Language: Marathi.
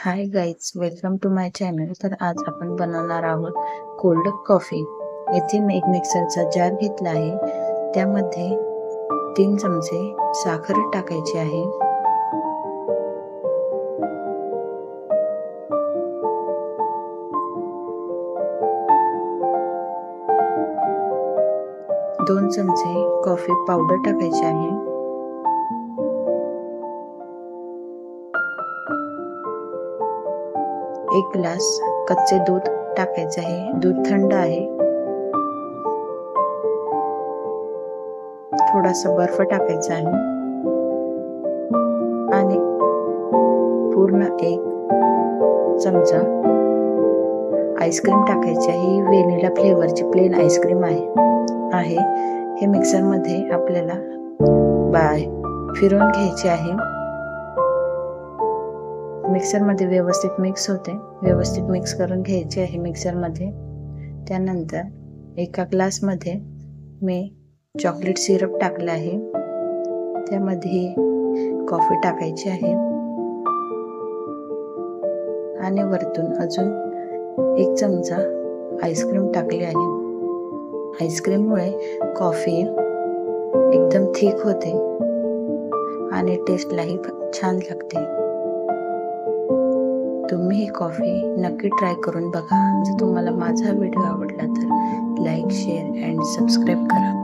High guys, welcome to my channel. तर आज आपण बनवणार आहोत कोल्ड कॉफी. येथे मी एक मिक्सरचा जार घेतला आहे. त्यामध्ये 3 चमचे साखर टाकायची आहे. दोन चमचे कॉफी पावडर टाकायची आहे. एक ग्लास कच्चे दूध टाकायचे आहे. दूध थंड आहे. थोडासा बर्फ टाकायचा आहे आणि पूर्ण 1 चमचा आईस्क्रीम टाकायची आहे. ही व्हॅनिला फ्लेवरची प्लेन आईस्क्रीम आहे. हे मिक्सर मध्ये आपल्याला फिरवून घ्यायचे आहे. मिक्सर मध्ये व्यवस्थित मिक्स करून घ्यायचे आहे मिक्सर मध्ये. त्यानंतर एका ग्लास मध्ये मी चॉकलेट सिरप टाकला आहे. त्यामध्ये कॉफी टाकायची आहे आणि वरतून अजून 1 चमचा आईस्क्रीम टाकली आहे. आईस्क्रीम मुळे कॉफी एकदम थिक होते आणि टेस्टलाही छान लागते. तुम्ही ही कॉफी नक्की ट्राय करून बघा. जर तुम्हाला माझा व्हिडिओ आवडला तर लाईक, शेअर अँड सबस्क्राईब करा.